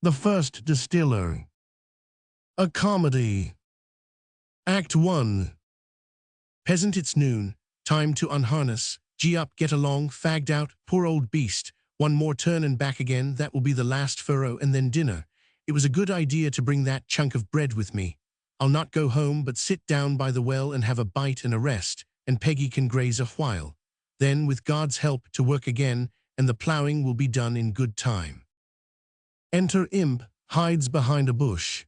The First Distiller. A comedy. Act 1. Peasant, it's noon. Time to unharness. Gee up, get along, fagged out, poor old beast. One more turn and back again, that will be the last furrow, and then dinner. It was a good idea to bring that chunk of bread with me. I'll not go home, but sit down by the well and have a bite and a rest, and Peggy can graze a while. Then, with God's help, to work again, and the ploughing will be done in good time. Enter Imp, hides behind a bush.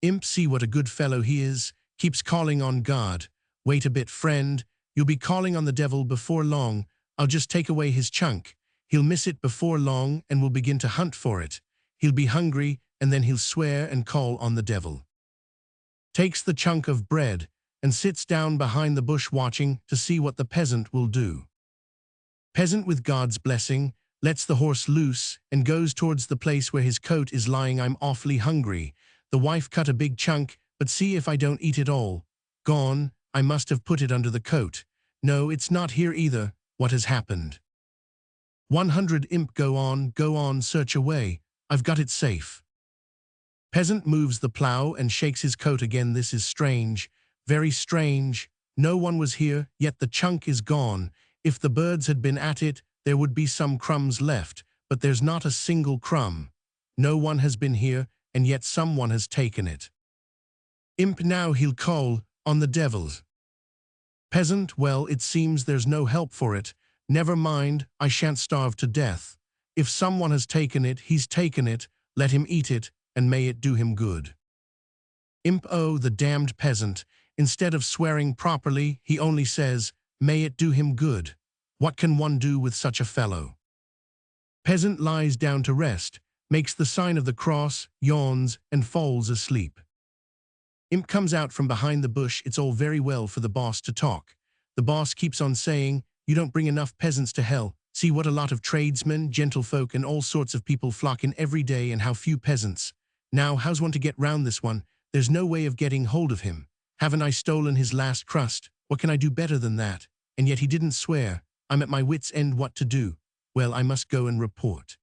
Imp, see what a good fellow he is, keeps calling on God. Wait a bit, friend, you'll be calling on the devil before long. I'll just take away his chunk. He'll miss it before long and will begin to hunt for it. He'll be hungry, and then he'll swear and call on the devil. Takes the chunk of bread and sits down behind the bush watching to see what the peasant will do. Peasant, with God's blessing, lets the horse loose and goes towards the place where his coat is lying. I'm awfully hungry. The wife cut a big chunk, but see if I don't eat it all. Gone, I must have put it under the coat. No, it's not here either. What has happened? 100 Imp, go on, search away. I've got it safe. Peasant moves the plough and shakes his coat again. This is strange, very strange. No one was here, yet the chunk is gone. If the birds had been at it, there would be some crumbs left, but there's not a single crumb. No one has been here, and yet someone has taken it. Imp, now he'll call on the devil. Peasant, well, it seems there's no help for it. Never mind, I shan't starve to death. If someone has taken it, he's taken it. Let him eat it, and may it do him good. Imp, oh, the damned peasant. Instead of swearing properly, he only says, may it do him good. What can one do with such a fellow? Peasant lies down to rest, makes the sign of the cross, yawns, and falls asleep. Imp comes out from behind the bush. It's all very well for the boss to talk. The boss keeps on saying, you don't bring enough peasants to hell. See what a lot of tradesmen, gentlefolk, and all sorts of people flock in every day, and how few peasants. Now, how's one to get round this one? There's no way of getting hold of him. Haven't I stolen his last crust? What can I do better than that? And yet he didn't swear. I'm at my wits' end what to do. Well, I must go and report.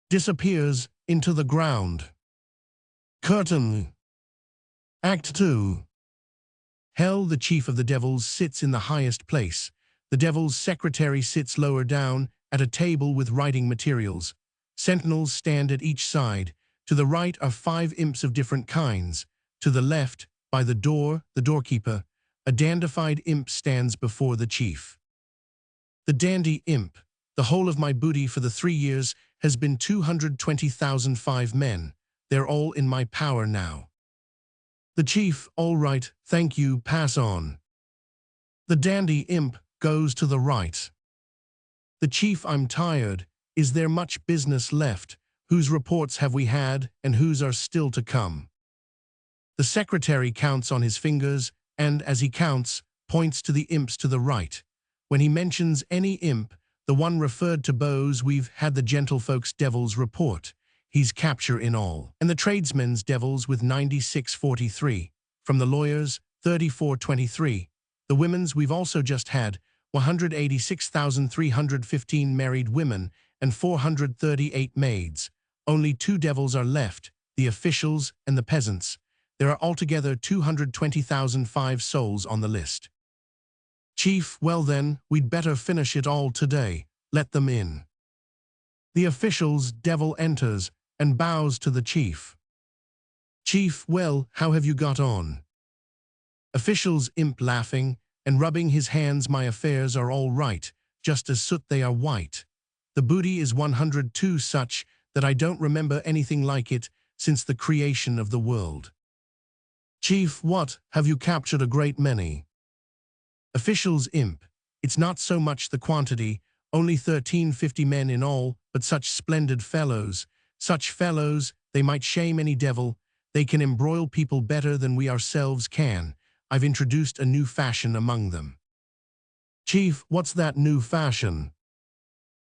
Disappears into the ground. Curtain. Act 2. Hell, the chief of the devils sits in the highest place. The devil's secretary sits lower down at a table with writing materials. Sentinels stand at each side. To the right are 5 imps of different kinds. To the left, by the door, the doorkeeper, a dandified imp stands before the chief. The dandy imp, the whole of my booty for the 3 years has been 220,005 men. They're all in my power now. The chief, all right, thank you, pass on. The dandy imp goes to the right. The chief, I'm tired. Is there much business left? Whose reports have we had, and whose are still to come? The secretary counts on his fingers, and as he counts, points to the imps to the right. When he mentions any imp, the one referred to bows, we've had the gentlefolk's devils report. He's capture in all. And the tradesmen's devils with 9643. From the lawyers, 3423. The women's we've also just had 186,315 married women and 438 maids. Only 2 devils are left, the officials and the peasants. There are altogether 220,005 souls on the list. Chief, well then, we'd better finish it all today. Let them in. The official's devil enters and bows to the chief. Chief, well, how have you got on? Official's imp, laughing and rubbing his hands, my affairs are all right, just as soot they are white. The booty is 102, such that I don't remember anything like it since the creation of the world. Chief, what, have you captured a great many? Official's imp, it's not so much the quantity, only 1350 men in all, but such splendid fellows. Such fellows, they might shame any devil. They can embroil people better than we ourselves can. I've introduced a new fashion among them. Chief, what's that new fashion?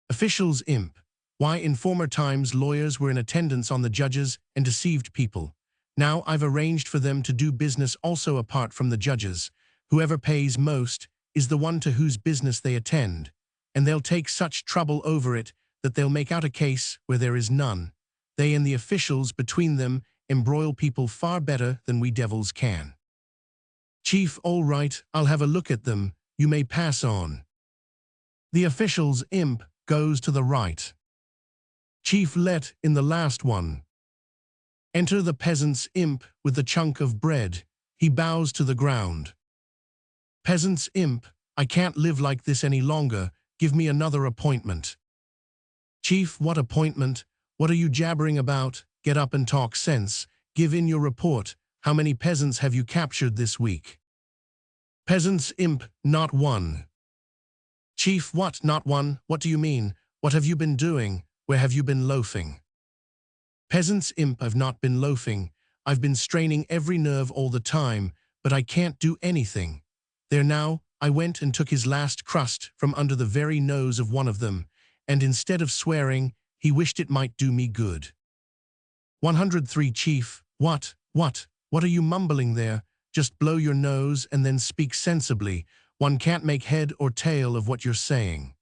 Official's imp, why, in former times lawyers were in attendance on the judges and deceived people. Now I've arranged for them to do business also apart from the judges. Whoever pays most is the one to whose business they attend, and they'll take such trouble over it that they'll make out a case where there is none. They and the officials between them embroil people far better than we devils can. Chief, all right, I'll have a look at them. You may pass on. The official's imp goes to the right. Chief, let in the last one. Enter the peasant's imp with the chunk of bread. He bows to the ground. Peasant's imp, I can't live like this any longer. Give me another appointment. Chief, what appointment? What are you jabbering about? Get up and talk sense. Give in your report. How many peasants have you captured this week? Peasant's imp, not one. Chief, what, not one? What do you mean? What have you been doing? Where have you been loafing? Peasant's imp, I've not been loafing. I've been straining every nerve all the time, but I can't do anything. There now, I went and took his last crust from under the very nose of one of them, and instead of swearing, he wished it might do me good. 103 Chief, what are you mumbling there? Just blow your nose and then speak sensibly. One can't make head or tail of what you're saying.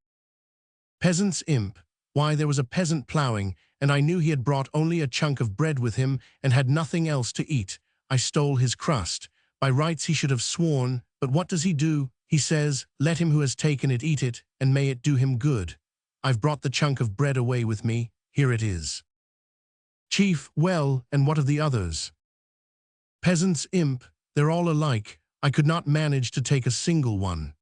Peasant's imp, why, there was a peasant ploughing, and I knew he had brought only a chunk of bread with him and had nothing else to eat. I stole his crust. By rights he should have sworn, but what does he do? He says, let him who has taken it eat it, and may it do him good. I've brought the chunk of bread away with me. Here it is. Chief, well, and what of the others? Peasant's imp, they're all alike. I could not manage to take a single one.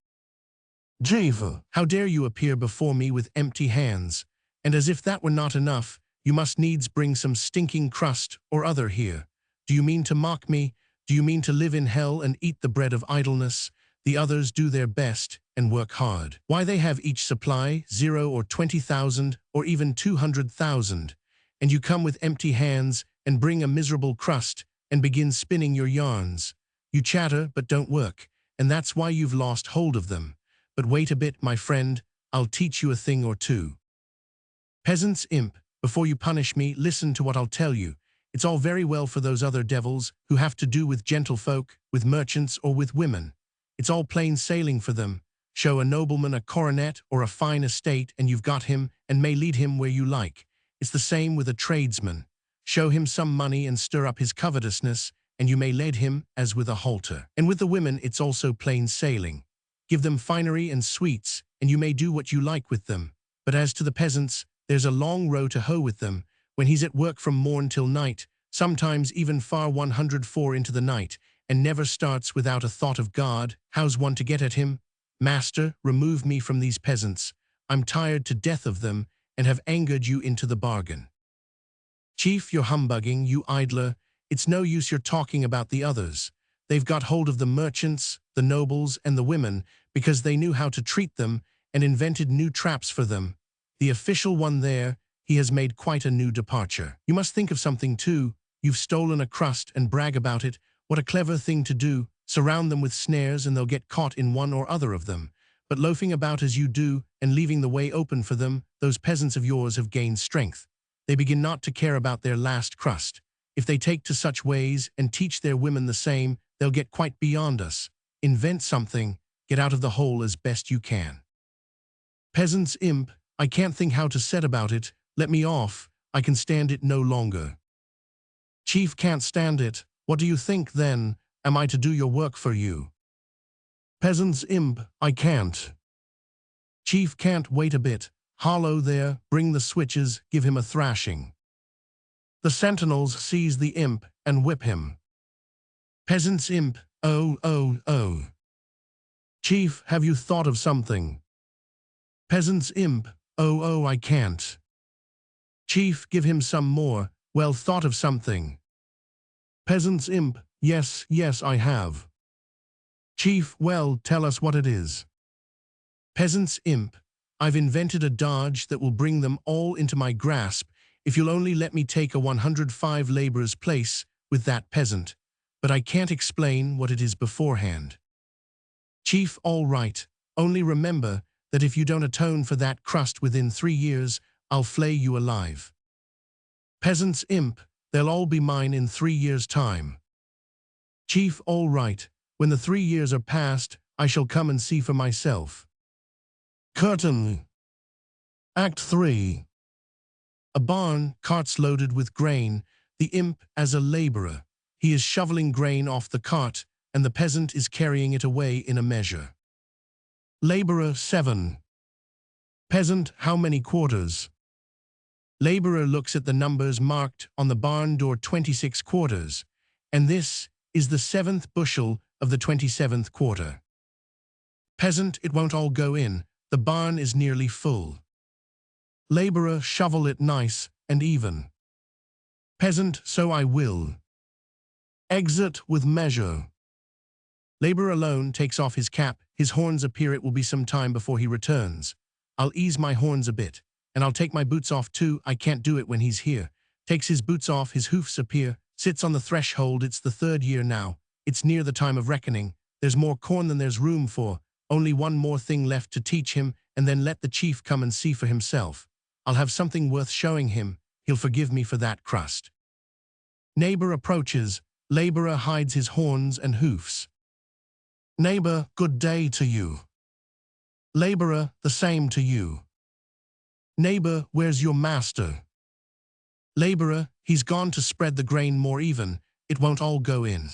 Chief, how dare you appear before me with empty hands? And as if that were not enough, you must needs bring some stinking crust or other here. Do you mean to mock me? Do you mean to live in hell and eat the bread of idleness? The others do their best and work hard. Why, they have each supply 0 or 20,000 or even 200,000. And you come with empty hands and bring a miserable crust and begin spinning your yarns. You chatter but don't work, and that's why you've lost hold of them. But wait a bit, my friend, I'll teach you a thing or two. Peasant's imp, before you punish me, listen to what I'll tell you. It's all very well for those other devils who have to do with gentlefolk, with merchants, or with women. It's all plain sailing for them. Show a nobleman a coronet or a fine estate and you've got him and may lead him where you like. It's the same with a tradesman. Show him some money and stir up his covetousness, and you may lead him as with a halter. And with the women it's also plain sailing. Give them finery and sweets, and you may do what you like with them. But as to the peasants, there's a long row to hoe with them, when he's at work from morn till night, sometimes even far 104 into the night, and never starts without a thought of God. How's one to get at him? Master, remove me from these peasants. I'm tired to death of them, and have angered you into the bargain. Chief, you're humbugging, you idler. It's no use your talking about the others. They've got hold of the merchants, the nobles, and the women, because they knew how to treat them and invented new traps for them. The official one there, he has made quite a new departure. You must think of something too. You've stolen a crust and brag about it. What a clever thing to do. Surround them with snares and they'll get caught in one or other of them. But loafing about as you do and leaving the way open for them, those peasants of yours have gained strength. They begin not to care about their last crust. If they take to such ways and teach their women the same, they'll get quite beyond us. Invent something. Get out of the hole as best you can. Peasant's imp, I can't think how to set about it. Let me off. I can stand it no longer. Chief, can't stand it. What do you think then? Am I to do your work for you? Peasant's imp, I can't. Chief, can't wait a bit. Hollow there, bring the switches, give him a thrashing. The sentinels seize the imp and whip him. Peasant's imp, oh. Chief, have you thought of something? Peasant's imp, oh, I can't. Chief, give him some more. Well, thought of something. Peasant's imp, yes, I have. Chief, well, tell us what it is. Peasant's imp, I've invented a dodge that will bring them all into my grasp if you'll only let me take a 105 laborer's place with that peasant, but I can't explain what it is beforehand. Chief, all right, only remember that if you don't atone for that crust within 3 years, I'll flay you alive. Peasant's imp, they'll all be mine in 3 years' time. Chief, all right, when the 3 years are past, I shall come and see for myself. Curtain. Act 3. A barn, carts loaded with grain, the imp as a laborer. He is shoveling grain off the cart, and the peasant is carrying it away in a measure. Laborer 7. Peasant, how many quarters? Laborer looks at the numbers marked on the barn door 26 quarters, and this is the 7th bushel of the 27th quarter. Peasant, it won't all go in, the barn is nearly full. Laborer, shovel it nice and even. Peasant, so I will. Exit with measure. Laborer alone takes off his cap, his horns appear, it will be some time before he returns. I'll ease my horns a bit, and I'll take my boots off too, I can't do it when he's here. Takes his boots off, his hoofs appear, sits on the threshold, it's the 3rd year now, it's near the time of reckoning, there's more corn than there's room for, only one more thing left to teach him, and then let the chief come and see for himself. I'll have something worth showing him, he'll forgive me for that crust. Neighbor approaches, laborer hides his horns and hoofs. Neighbor, good day to you. Laborer, the same to you. Neighbor, where's your master? Laborer, he's gone to spread the grain more even, it won't all go in.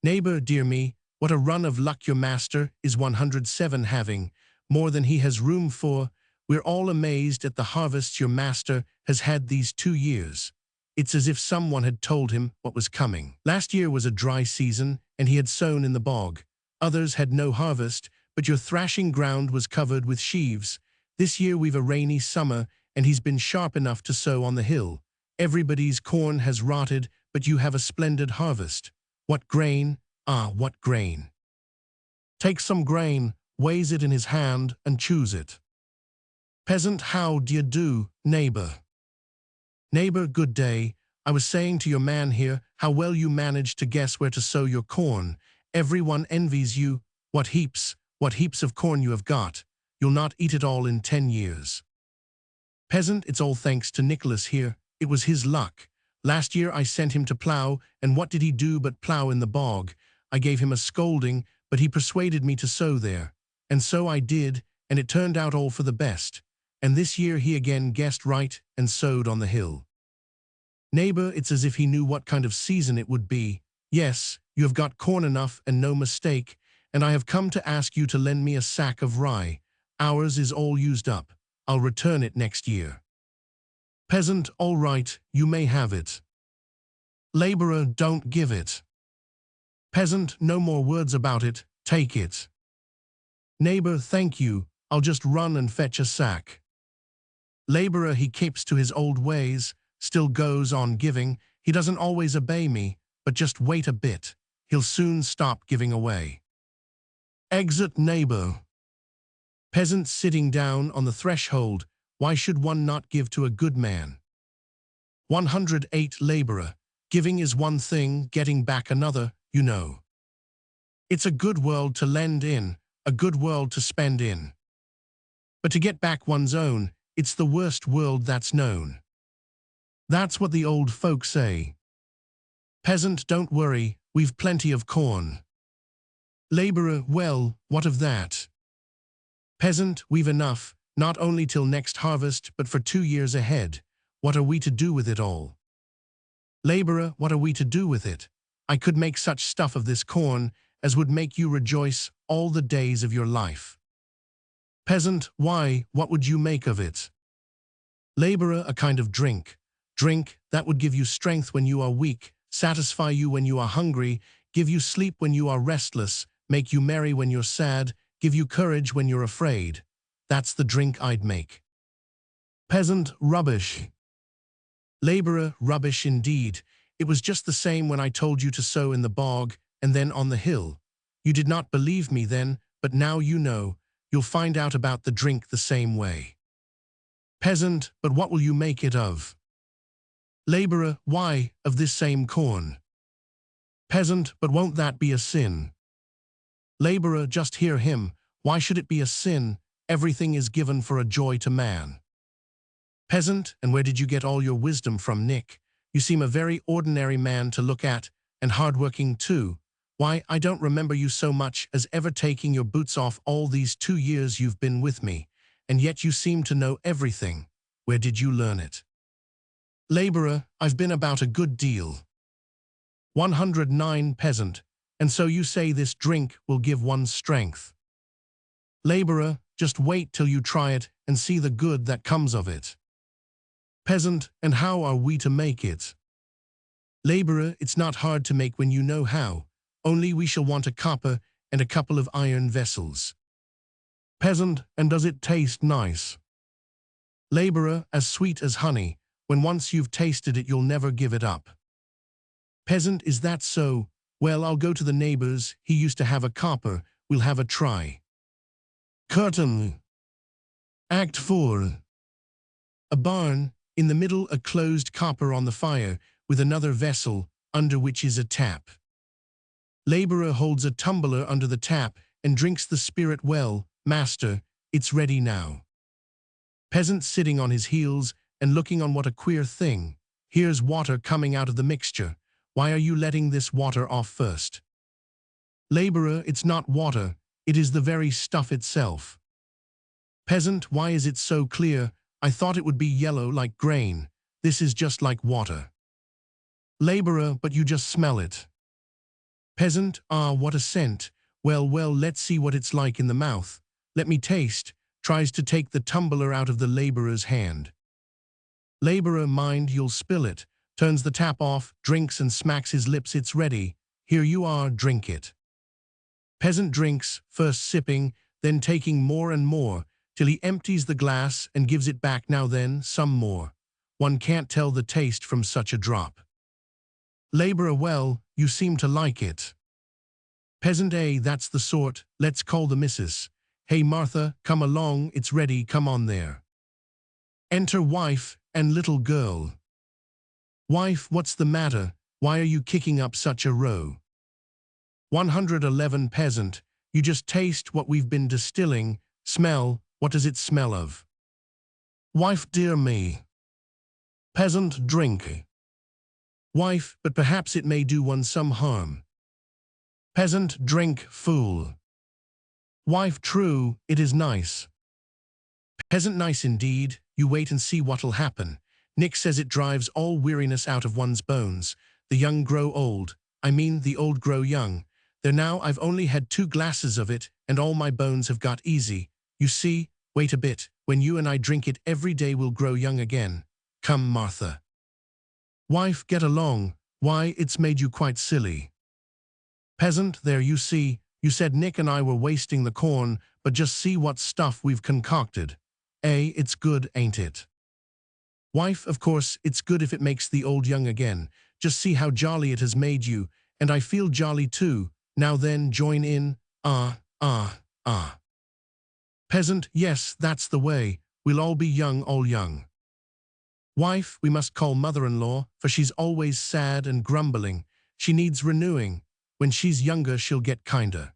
Neighbor, dear me, what a run of luck your master is 107 having, more than he has room for. We're all amazed at the harvests your master has had these 2 years. It's as if someone had told him what was coming. Last year was a dry season, and he had sown in the bog. Others had no harvest, but your thrashing ground was covered with sheaves. This year we've a rainy summer, and he's been sharp enough to sow on the hill. Everybody's corn has rotted, but you have a splendid harvest. What grain? Ah, what grain! Take some grain, weighs it in his hand, and chews it. Peasant, how d'ye do, neighbor? Neighbor, good day. I was saying to your man here how well you managed to guess where to sow your corn. Everyone envies you. What heaps of corn you have got. You'll not eat it all in 10 years. Peasant, it's all thanks to Nicholas here. It was his luck. Last year I sent him to plough, and what did he do but plough in the bog? I gave him a scolding, but he persuaded me to sow there. And so I did, and it turned out all for the best. And this year he again guessed right and sowed on the hill. Neighbor, it's as if he knew what kind of season it would be. Yes, you have got corn enough and no mistake, and I have come to ask you to lend me a sack of rye. Ours is all used up. I'll return it next year. Peasant, all right, you may have it. Laborer, don't give it. Peasant, no more words about it, take it. Neighbor, thank you, I'll just run and fetch a sack. Laborer, he keeps to his old ways, still goes on giving. He doesn't always obey me, but just wait a bit. He'll soon stop giving away. Exit neighbor. Peasant sitting down on the threshold. Why should one not give to a good man? 108 Laborer. Giving is one thing, getting back another, you know. It's a good world to lend in, a good world to spend in. But to get back one's own, it's the worst world that's known. That's what the old folk say. Peasant, don't worry, we've plenty of corn. Laborer, well, what of that? Peasant, we've enough, not only till next harvest, but for 2 years ahead. What are we to do with it all? Laborer, what are we to do with it? I could make such stuff of this corn as would make you rejoice all the days of your life. Peasant, why, what would you make of it? Laborer, a kind of drink. Drink that would give you strength when you are weak, satisfy you when you are hungry, give you sleep when you are restless, make you merry when you're sad, give you courage when you're afraid. That's the drink I'd make. Peasant, rubbish. Laborer, rubbish indeed. It was just the same when I told you to sow in the bog and then on the hill. You did not believe me then, but now you know. You'll find out about the drink the same way. Peasant, but what will you make it of? Laborer, why, of this same corn. Peasant, but won't that be a sin? Laborer, just hear him. Why should it be a sin? Everything is given for a joy to man. Peasant, and where did you get all your wisdom from, Nick? You seem a very ordinary man to look at, and hardworking too. Why, I don't remember you so much as ever taking your boots off all these 2 years you've been with me, and yet you seem to know everything. Where did you learn it? Laborer, I've been about a good deal. 109 Peasant, and so you say this drink will give one strength. Laborer, just wait till you try it and see the good that comes of it. Peasant, and how are we to make it? Laborer, it's not hard to make when you know how, only we shall want a copper and a couple of iron vessels. Peasant, and does it taste nice? Laborer, as sweet as honey, when once you've tasted it you'll never give it up. Peasant, is that so? Well, I'll go to the neighbor's, he used to have a copper, we'll have a try. Curtain. Act 4. A barn, in the middle a closed copper on the fire, with another vessel, under which is a tap. Laborer holds a tumbler under the tap, and drinks the spirit well. Master, it's ready now. Peasant sitting on his heels, and looking on what a queer thing. Here's water coming out of the mixture. Why are you letting this water off first? Laborer, it's not water, it is the very stuff itself. Peasant, why is it so clear? I thought it would be yellow like grain. This is just like water. Laborer, but you just smell it. Peasant, ah, what a scent. Well, let's see what it's like in the mouth. Let me taste. Tries to take the tumbler out of the laborer's hand. Laborer, mind, you'll spill it. Turns the tap off, drinks and smacks his lips. It's ready. Here you are, drink it. Peasant drinks, first sipping, then taking more and more, till he empties the glass and gives it back. Now then, some more. One can't tell the taste from such a drop. Laborer, well, you seem to like it. Peasant, that's the sort. Let's call the missus. Hey Martha, come along, it's ready, come on there. Enter wife and little girl. Wife, what's the matter? Why are you kicking up such a row? 111 Peasant, you just taste what we've been distilling. Smell, what does it smell of? Wife, dear me. Peasant, drink. Wife, but perhaps it may do one some harm. Peasant, drink, fool. Wife, true, it is nice. Peasant, nice indeed. You wait and see what'll happen. Nick says it drives all weariness out of one's bones. The young grow old. I mean, the old grow young. There now, I've only had 2 glasses of it, and all my bones have got easy. You see, wait a bit. When you and I drink it every day we'll grow young again. Come, Martha. Wife, get along. Why, it's made you quite silly. Peasant, there you see. You said Nick and I were wasting the corn, but just see what stuff we've concocted. It's good, ain't it? Wife, of course, it's good if it makes the old young again. Just see how jolly it has made you, and I feel jolly too. Now then, join in. Ah. Peasant, yes, that's the way. We'll all be young, all young. Wife, we must call mother-in-law, for she's always sad and grumbling. She needs renewing. When she's younger, she'll get kinder.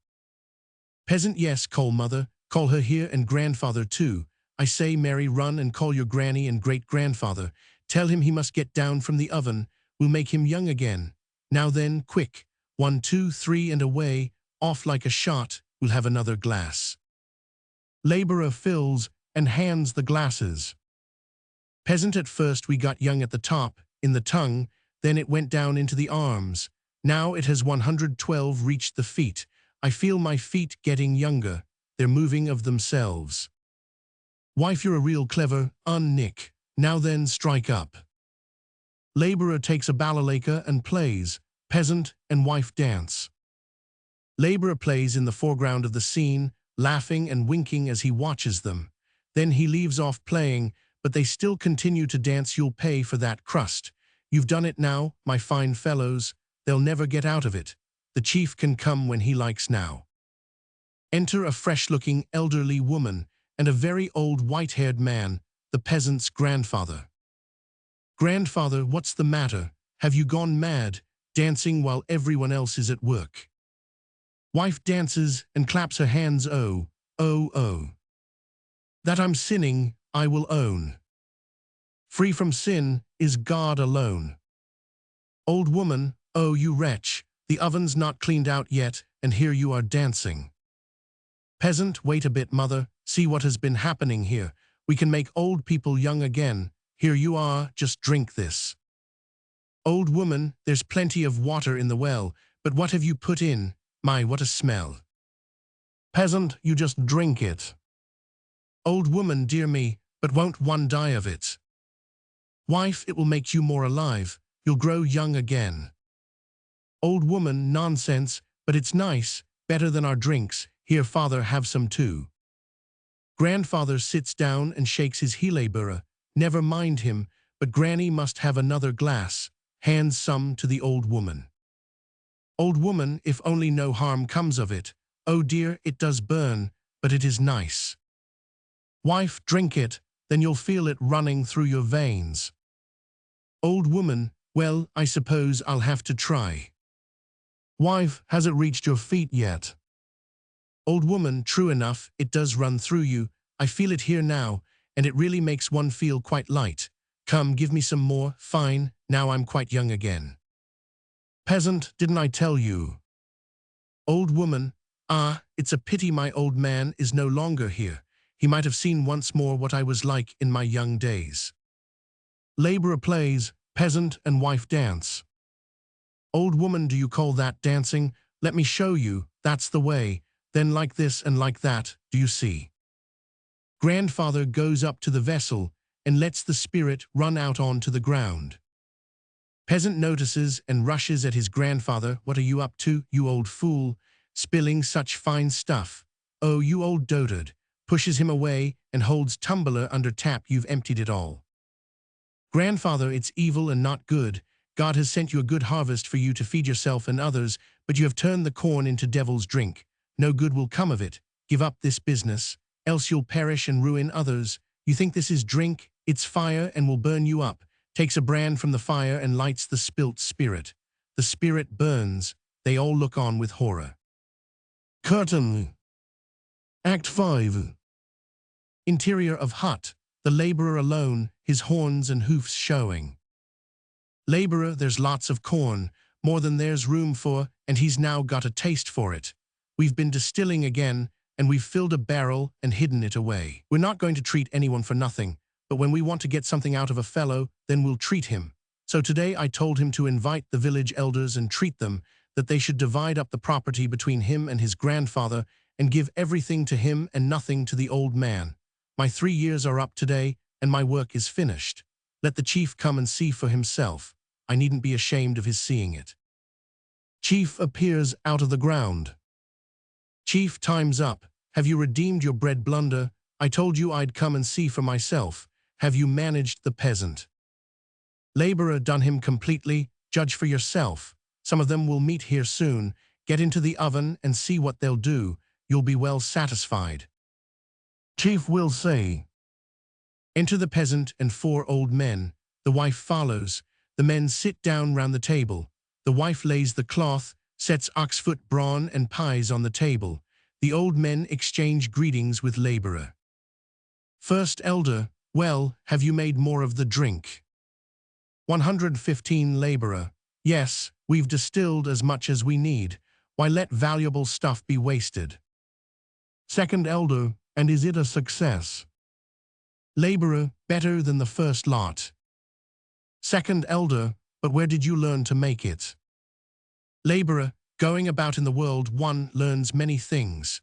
Peasant, yes, call mother. Call her here, and grandfather too. I say, Mary, run and call your granny and great-grandfather. Tell him he must get down from the oven. We'll make him young again. Now then, quick. 1, 2, 3, and away. Off like a shot. We'll have another glass. Laborer fills and hands the glasses. Peasant, at first we got young at the top, in the tongue, then it went down into the arms. Now it has 112 reached the feet. I feel my feet getting younger. They're moving of themselves. Wife, you're a real clever Nick. Now then, strike up. Laborer takes a balalaika and plays. Peasant and wife dance. Laborer plays in the foreground of the scene, laughing and winking as he watches them. Then he leaves off playing, but they still continue to dance. You'll pay for that crust. You've done it now, my fine fellows. They'll never get out of it. The chief can come when he likes now. Enter a fresh-looking elderly woman and a very old white-haired man, the peasant's grandfather. Grandfather, what's the matter? Have you gone mad, dancing while everyone else is at work? Wife dances and claps her hands. Oh. That I'm sinning, I will own. Free from sin is God alone. Old woman, oh you wretch, the oven's not cleaned out yet, and here you are dancing. Peasant, wait a bit, mother, see what has been happening here. We can make old people young again. Here you are, just drink this. Old woman, there's plenty of water in the well, but what have you put in? My, what a smell. Peasant, you just drink it. Old woman, dear me, but won't one die of it? Wife, it will make you more alive. You'll grow young again. Old woman, nonsense, but it's nice, better than our drinks. Here, father, have some too. Grandfather sits down and shakes his helleburra. Never mind him, but Granny must have another glass. Hands some to the old woman. Old woman, if only no harm comes of it. Oh dear, it does burn, but it is nice. Wife, drink it, then you'll feel it running through your veins. Old woman, well, I suppose I'll have to try. Wife, has it reached your feet yet? Old woman, true enough, it does run through you. I feel it here now, and it really makes one feel quite light. Come, give me some more. Fine, now I'm quite young again. Peasant, didn't I tell you? Old woman, ah, it's a pity my old man is no longer here. He might have seen once more what I was like in my young days. Laborer plays, peasant and wife dance. Old woman, do you call that dancing? Let me show you, that's the way. Then like this and like that, do you see? Grandfather goes up to the vessel and lets the spirit run out onto the ground. Peasant notices and rushes at his grandfather. What are you up to, you old fool? Spilling such fine stuff. Oh, you old dotard. Pushes him away and holds tumbler under tap. You've emptied it all. Grandfather, it's evil and not good. God has sent you a good harvest for you to feed yourself and others, but you have turned the corn into devil's drink. No good will come of it. Give up this business, else you'll perish and ruin others. You think this is drink? It's fire and will burn you up. Takes a brand from the fire and lights the spilt spirit. The spirit burns. They all look on with horror. Curtain. Act 5. Interior of hut. The laborer alone, his horns and hoofs showing. Laborer, there's lots of corn, more than there's room for, and he's now got a taste for it. We've been distilling again, and we've filled a barrel and hidden it away. We're not going to treat anyone for nothing, but when we want to get something out of a fellow, then we'll treat him. So today I told him to invite the village elders and treat them, that they should divide up the property between him and his grandfather and give everything to him and nothing to the old man. My 3 years are up today, and my work is finished. Let the chief come and see for himself. I needn't be ashamed of his seeing it. Chief appears out of the ground. Chief, time's up. Have you redeemed your bread blunder? I told you I'd come and see for myself. Have you managed the peasant? Laborer, done him completely. Judge for yourself. Some of them will meet here soon. Get into the oven and see what they'll do. You'll be well satisfied. Chief will say. Enter the peasant and 4 old men. The wife follows. The men sit down round the table. The wife lays the cloth, sets oxfoot brawn and pies on the table. The old men exchange greetings with laborer. First elder, well, have you made more of the drink? 115 laborer, yes, we've distilled as much as we need. Why let valuable stuff be wasted? Second elder, and is it a success? Laborer, better than the first lot. Second elder, but where did you learn to make it? Laborer, going about in the world one learns many things.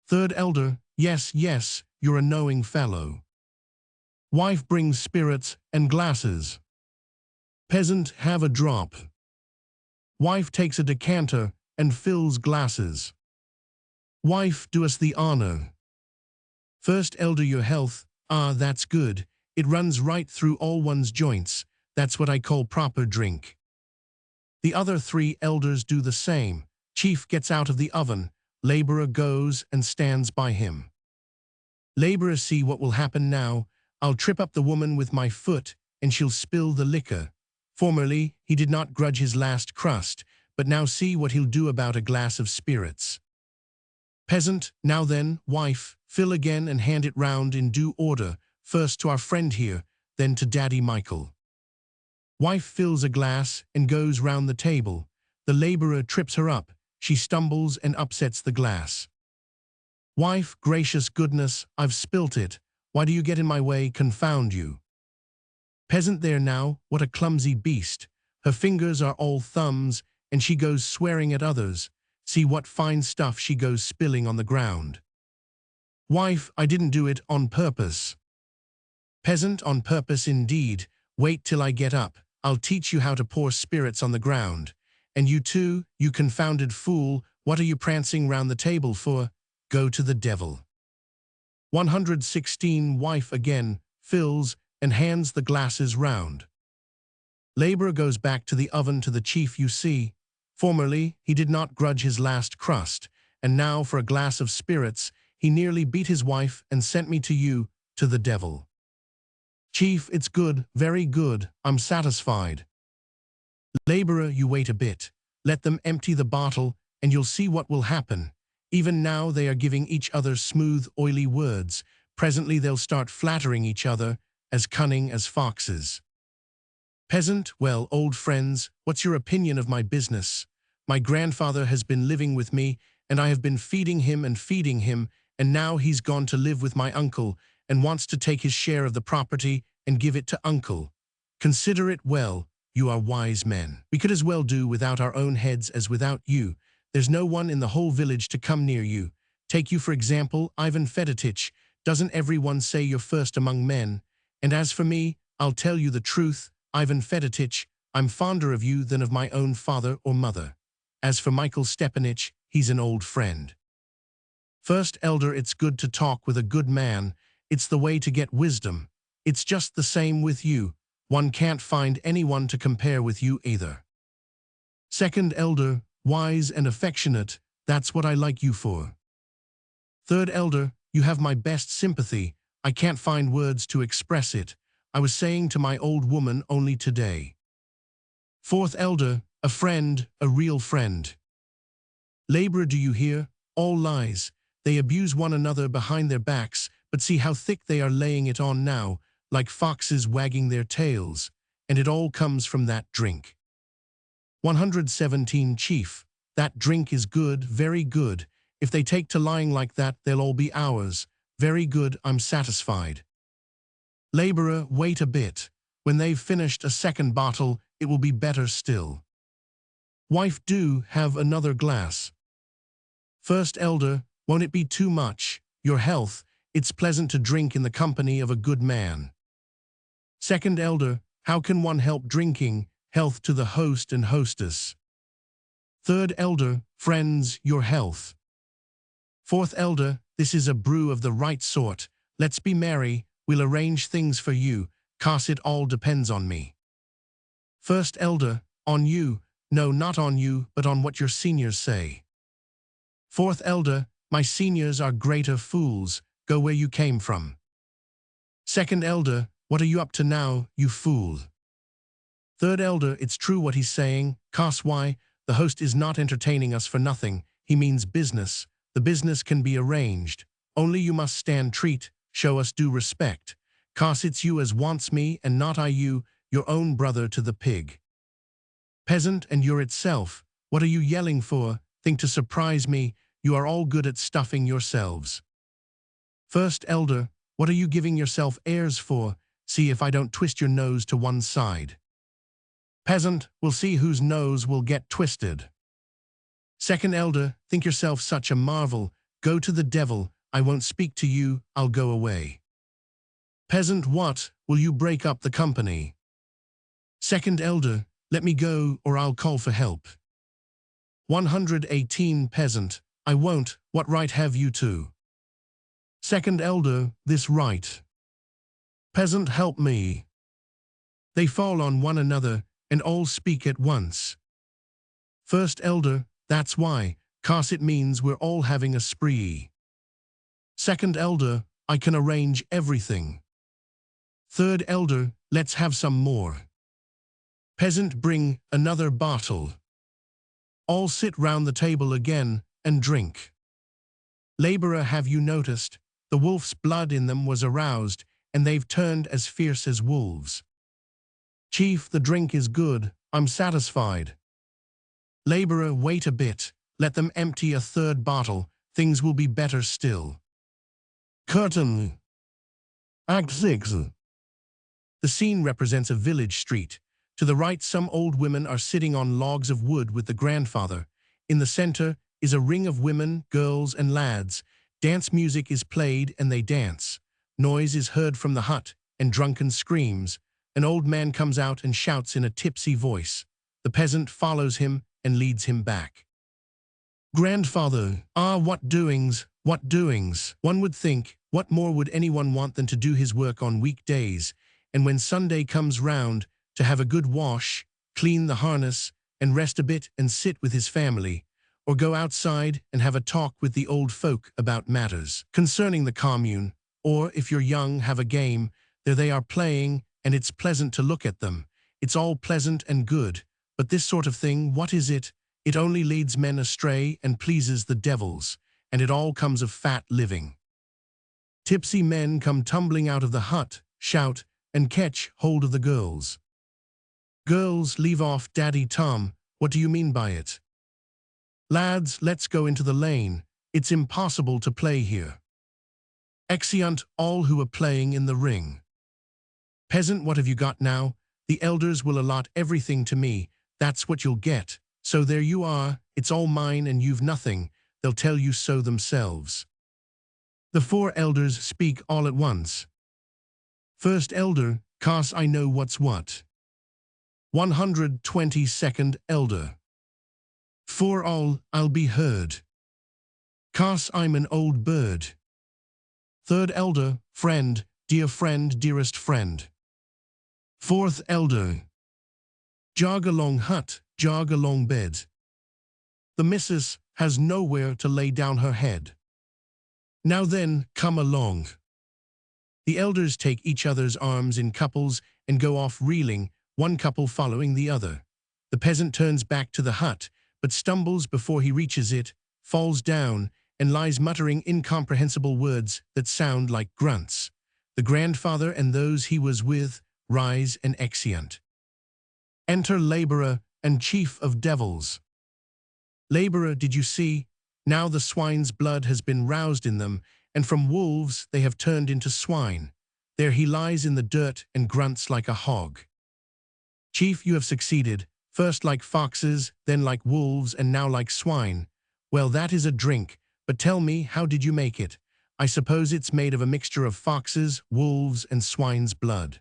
Third elder, yes, yes, you're a knowing fellow. Wife brings spirits and glasses. Peasant, have a drop. Wife takes a decanter and fills glasses. Wife, do us the honor. First elder, your health, ah, that's good. It runs right through all one's joints. That's what I call proper drink. The other 3 elders do the same. Chief gets out of the oven. Laborer goes and stands by him. Laborer, see what will happen now. I'll trip up the woman with my foot, and she'll spill the liquor. Formerly, he did not grudge his last crust, but now see what he'll do about a glass of spirits. Peasant, now then, wife, fill again and hand it round in due order, first to our friend here, then to Daddy Michael. Wife fills a glass and goes round the table. The laborer trips her up. She stumbles and upsets the glass. Wife, gracious goodness, I've spilt it. why do you get in my way, confound you? Peasant, there now, what a clumsy beast. Her fingers are all thumbs, and she goes swearing at others. See what fine stuff she goes spilling on the ground. Wife, I didn't do it on purpose. Peasant, on purpose indeed. Wait till I get up. I'll teach you how to pour spirits on the ground. And you too, you confounded fool, what are you prancing round the table for? Go to the devil. 116. Wife again fills and hands the glasses round. Laborer goes back to the oven to the chief. You see, formerly he did not grudge his last crust, and now for a glass of spirits he nearly beat his wife and sent me to you, to the devil. Chief, it's good, very good, I'm satisfied. Laborer, you wait a bit. Let them empty the bottle, and you'll see what will happen. Even now they are giving each other smooth, oily words. Presently they'll start flattering each other, as cunning as foxes. Peasant, well, old friends, what's your opinion of my business? My grandfather has been living with me, and I have been feeding him, and now he's gone to live with my uncle, and wants to take his share of the property and give it to uncle. Consider it well, you are wise men. We could as well do without our own heads as without you. There's no one in the whole village to come near you. Take you for example, Ivan Fedotich. Doesn't everyone say you're first among men? And as for me, I'll tell you the truth, Ivan Fedotich, I'm fonder of you than of my own father or mother. As for Michael Stepanich, he's an old friend. First elder, it's good to talk with a good man. It's the way to get wisdom. It's just the same with you. One can't find anyone to compare with you either. Second elder, wise and affectionate, that's what I like you for. Third elder, you have my best sympathy. I can't find words to express it. I was saying to my old woman only today. Fourth elder, a friend, a real friend. Laborer, do you hear? All lies. They abuse one another behind their backs, but see how thick they are laying it on now, like foxes wagging their tails, and it all comes from that drink. 117. Chief, that drink is good, very good. If they take to lying like that, they'll all be ours. Very good, I'm satisfied. Laborer, wait a bit. When they've finished a second bottle, it will be better still. Wife, do have another glass. First elder, won't it be too much? Your health, it's pleasant to drink in the company of a good man. Second elder, how can one help drinking? Health to the host and hostess. Third elder, friends, your health. Fourth elder, this is a brew of the right sort. Let's be merry, we'll arrange things for you, 'cause it all depends on me. First elder, on you, no, not on you, but on what your seniors say. Fourth elder, my seniors are greater fools, go where you came from. Second elder, what are you up to now, you fool? Third elder, it's true what he's saying, 'cause why, the host is not entertaining us for nothing, he means business. The business can be arranged, only you must stand treat, show us due respect, 'cause it's you as wants me and not I you, your own brother to the pig. Peasant, and you're itself, what are you yelling for? Think to surprise me, you are all good at stuffing yourselves. First elder, what are you giving yourself airs for? See if I don't twist your nose to one side. Peasant, we'll see whose nose will get twisted. Second elder, think yourself such a marvel, go to the devil, I won't speak to you, I'll go away. Peasant, what, will you break up the company? Second elder, let me go or I'll call for help. 118. Peasant, I won't, what right have you to? Second elder, this right. Peasant, help me. They fall on one another and all speak at once. First elder, that's why, 'cause it means we're all having a spree. Second elder, I can arrange everything. Third elder, let's have some more. Peasant, bring another bottle. All sit round the table again and drink. Laborer, have you noticed? The wolf's blood in them was aroused, and they've turned as fierce as wolves. Chief, the drink is good, I'm satisfied. Laborer, wait a bit, let them empty a third bottle, things will be better still. Curtain. Act 6. The scene represents a village street. To the right, some old women are sitting on logs of wood with the grandfather. In the center is a ring of women, girls, and lads. Dance music is played and they dance. Noise is heard from the hut and drunken screams. An old man comes out and shouts in a tipsy voice. The peasant follows him and leads him back. Grandfather, ah, what doings, what doings. One would think, what more would anyone want than to do his work on weekdays, and when Sunday comes round, to have a good wash, clean the harness, and rest a bit and sit with his family, or go outside and have a talk with the old folk about matters concerning the commune, or, if you're young, have a game. There they are playing, and it's pleasant to look at them. It's all pleasant and good, but this sort of thing, what is it? It only leads men astray and pleases the devils, and it all comes of fat living. Tipsy men come tumbling out of the hut, shout, and catch hold of the girls. Girls, leave off, Daddy Tom, what do you mean by it? Lads, let's go into the lane, it's impossible to play here. Exeunt all who are playing in the ring. Peasant, what have you got now? The elders will allot everything to me, that's what you'll get. So there you are, it's all mine and you've nothing, they'll tell you so themselves. The four elders speak all at once. First elder, "'Cause I know what's what." 122nd elder. For all, I'll be heard. "'Cause I'm an old bird." Third elder, friend, dearest friend. Fourth elder. Jog along hut, jog along bed. The missus has nowhere to lay down her head. Now then, come along. The elders take each other's arms in couples and go off reeling, one couple following the other. The peasant turns back to the hut, but stumbles before he reaches it, falls down, and lies muttering incomprehensible words that sound like grunts. The grandfather and those he was with rise and exeunt. Enter laborer and chief of devils. Laborer, did you see? Now the swine's blood has been roused in them, and from wolves they have turned into swine. There he lies in the dirt and grunts like a hog. Chief, you have succeeded, first like foxes, then like wolves, and now like swine. Well, that is a drink, but tell me, how did you make it? I suppose it's made of a mixture of foxes, wolves, and swine's blood.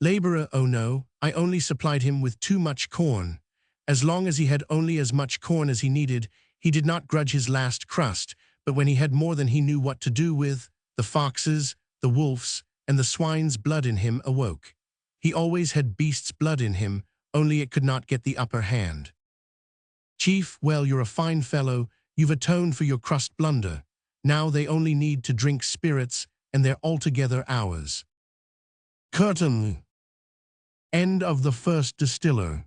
Laborer, oh no, I only supplied him with too much corn. As long as he had only as much corn as he needed, he did not grudge his last crust, but when he had more than he knew what to do with, the foxes, the wolves, and the swine's blood in him awoke. He always had beast's blood in him, only it could not get the upper hand. Chief, well, you're a fine fellow, you've atoned for your crust blunder. Now they only need to drink spirits, and they're altogether ours. Curtain. End of the First Distiller.